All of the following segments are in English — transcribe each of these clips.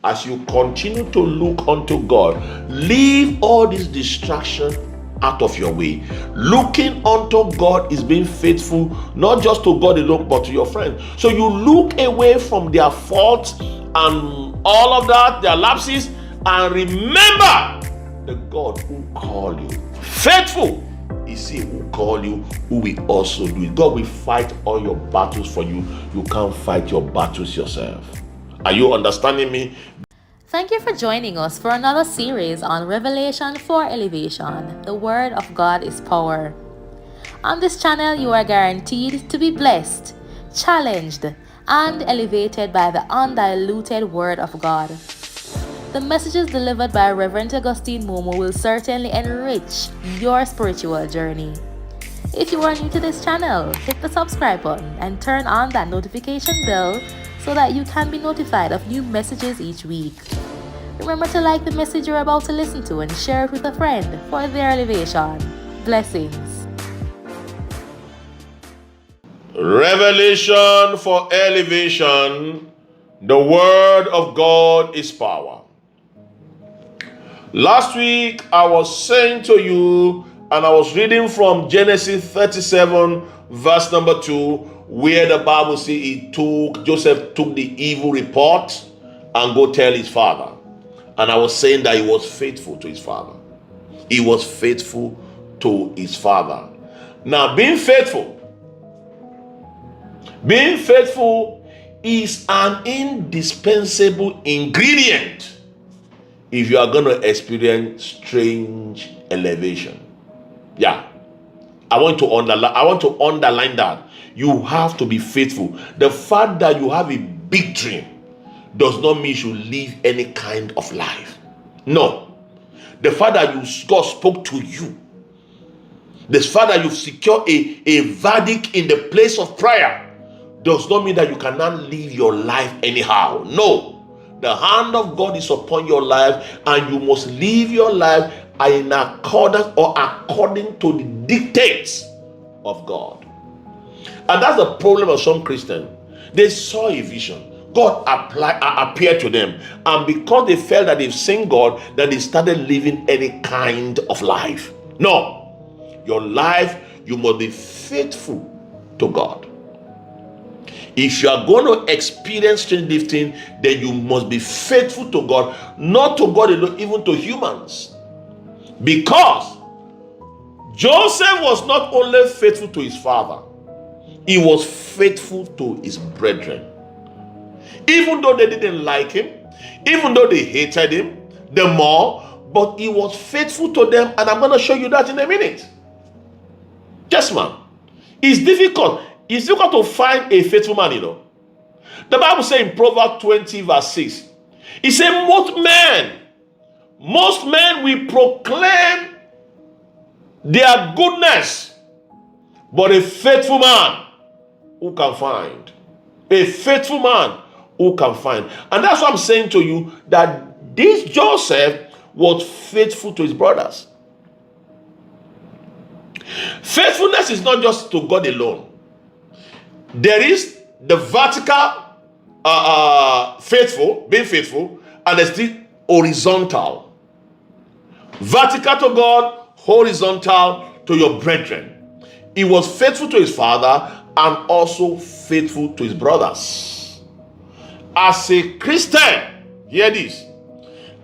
as you continue to look unto God, leave all this distraction out of your way. Looking unto God is being faithful, not just to God alone, but to your friends. So you look away from their faults and all of that, their lapses, and remember the God who called you. Faithful is He who called you, who will also do it. God will fight all your battles for you. You can't fight your battles yourself. Are you understanding me? Thank you for joining us for another series on Revelation for Elevation. The Word of God is power. On this channel, you are guaranteed to be blessed, challenged, and elevated by the undiluted Word of God. The messages delivered by Reverend Augustine Momo will certainly enrich your spiritual journey. If you are new to this channel, hit the subscribe button and turn on that notification bell so that you can be notified of new messages each week. Remember to like the message you're about to listen to and share it with a friend for their elevation. Blessings. Revelation for elevation. The Word of God is power. Last week I was saying to you, and I was reading from Genesis 37 verse number 2, where the Bible says Joseph took the evil report and go tell his father. And I was saying that he was faithful to his father. He was faithful to his father. Now, being faithful is an indispensable ingredient if you are going to experience strange elevation. Yeah. I want to underline that. You have to be faithful. The fact that you have a big dream does not mean you should live any kind of life. No. The fact that God spoke to you, the fact that you've secured a verdict in the place of prayer, does not mean that you cannot live your life anyhow. No. The hand of God is upon your life, and you must live your life in accordance or according to the dictates of God. And that's the problem of some Christians. They saw a vision. God appeared to them, and because they felt that they've seen God, that they started living any kind of life. No. Your life, you must be faithful to God. If you are going to experience strange lifting, then you must be faithful to God, not to God alone, even to humans. Because Joseph was not only faithful to his father, he was faithful to his brethren. Even though they didn't like him, even though they hated him, the more, but he was faithful to them, and I'm going to show you that in a minute. Yes, man. It's difficult. It's difficult to find a faithful man, you know. The Bible says in Proverbs 20 verse 6, it says most men will proclaim their goodness, but a faithful man who can find? A faithful man who can find? And that's what I'm saying to you, that this Joseph was faithful to his brothers. Faithfulness is not just to God alone. There is the vertical being faithful, and there's the horizontal. Vertical to God, horizontal to your brethren. He was faithful to his father and also faithful to his brothers. As a Christian, hear this.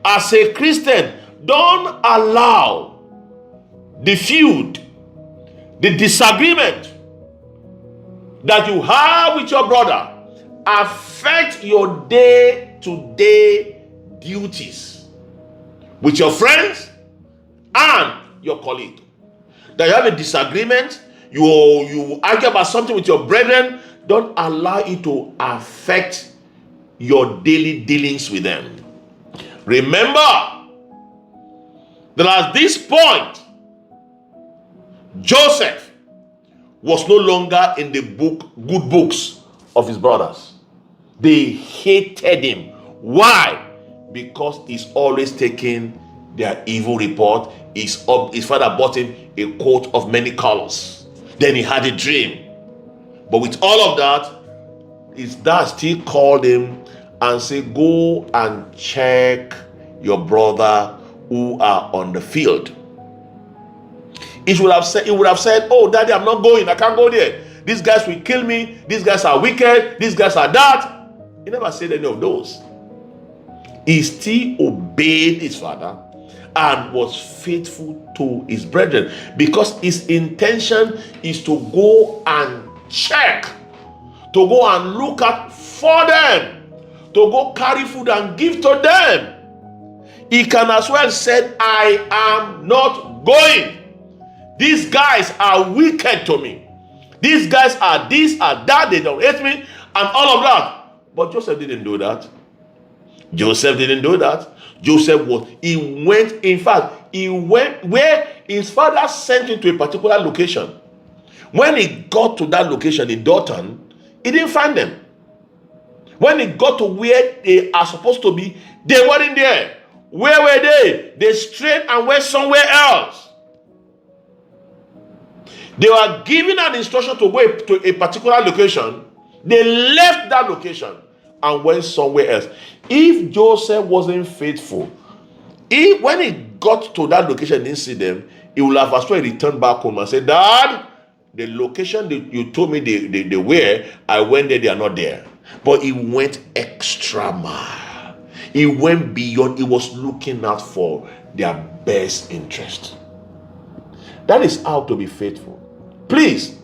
As a Christian, don't allow the feud, the disagreement that you have with your brother affect your day-to-day duties with your friends and your colleague. That you have a disagreement, you argue about something with your brethren, don't allow it to affect your daily dealings with them. Remember that at this point, Joseph was no longer in the good books of his brothers. They hated him. Why? Because he's always taking their evil report. His father bought him a coat of many colors. Then he had a dream. But with all of that, his dad still called him and say, go and check your brother who are on the field. It would have said, oh, daddy, I'm not going. I can't go there. These guys will kill me. These guys are wicked. These guys are that. He never said any of those. He still obeyed his father and was faithful to his brethren, because his intention is to go and check, to go and look at for them, to go carry food and give to them. He can as well said, I am not going. These guys are wicked to me. These guys are this, are that, they don't hate me, and all of that. But Joseph didn't do that. Joseph didn't do that. He went where his father sent him to a particular location. When he got to that location in Dothan, he didn't find them. When he got to where they are supposed to be, they weren't there. Where were they? They strayed and went somewhere else. They were given an instruction to go to a particular location. They left that location and went somewhere else. If Joseph wasn't faithful, when he got to that location and didn't see them, he would have as well returned back home and said, Dad, the location that you told me they were, I went there, they are not there. But he went extra mile. He went beyond. He was looking out for their best interest. That is how to be faithful. Please,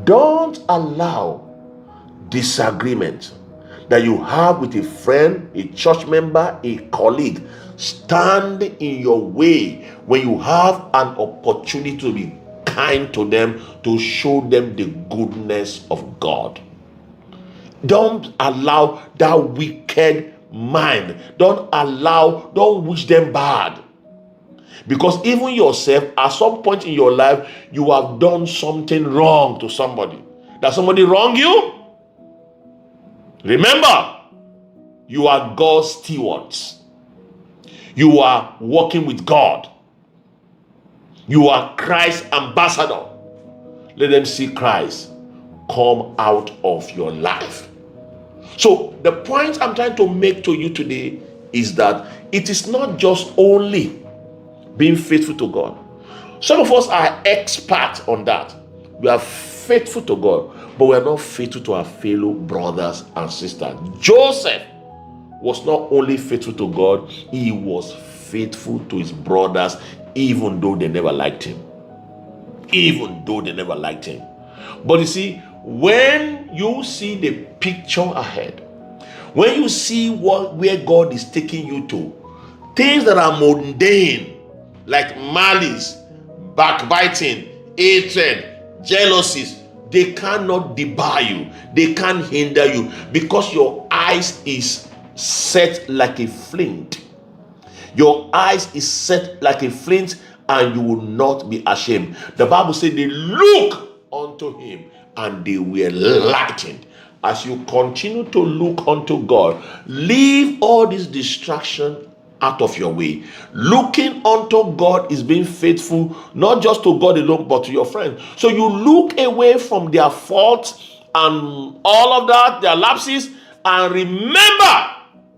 don't allow disagreement that you have with a friend, a church member, a colleague stand in your way when you have an opportunity to be kind to them, to show them the goodness of God. Don't allow that wicked mind. Don't wish them bad. Because even yourself, at some point in your life, you have done something wrong to somebody. Does somebody wrong you? Remember, you are God's stewards. You are working with God. You are Christ's ambassador. Let them see Christ come out of your life. So the point I'm trying to make to you today is that it is not just only being faithful to God. Some of us are experts on that. We are faithful to God, but we are not faithful to our fellow brothers and sisters. Joseph was not only faithful to God, he was faithful to his brothers, even though they never liked him. But you see, when you see the picture ahead, when you see where God is taking you to, things that are mundane, like malice, backbiting, hatred, jealousies, they cannot debar you. They can't hinder you, because your eyes is set like a flint. Your eyes is set like a flint, and you will not be ashamed. The Bible said they look unto him and they were lightened. As you continue to look unto God, leave all this distraction out of your way. Looking unto God is being faithful, not just to God alone, but to your friends. So you look away from their faults and all of that, their lapses, and remember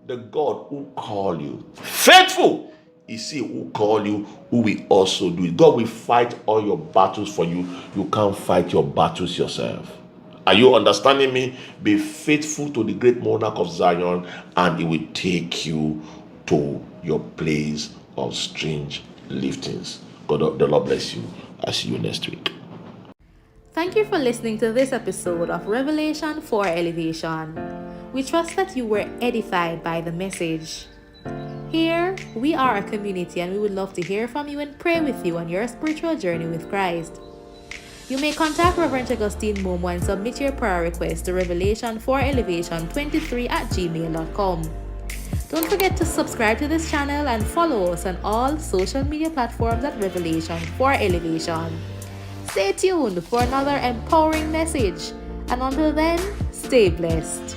the God who called you. Faithful is he who called you, who will also do it. God will fight all your battles for you. You can't fight your battles yourself. Are you understanding me? Be faithful to the great monarch of Zion, and he will take you to your place of strange liftings. God, the Lord bless you. I'll see you next week. Thank you for listening to this episode of Revelation for Elevation. We trust that you were edified by the message. Here, we are a community, and we would love to hear from you and pray with you on your spiritual journey with Christ. You may contact Reverend Augustine Momo and submit your prayer request to revelation4elevation23@gmail.com. Don't forget to subscribe to this channel and follow us on all social media platforms at Revelation for Elevation. Stay tuned for another empowering message, and until then, stay blessed.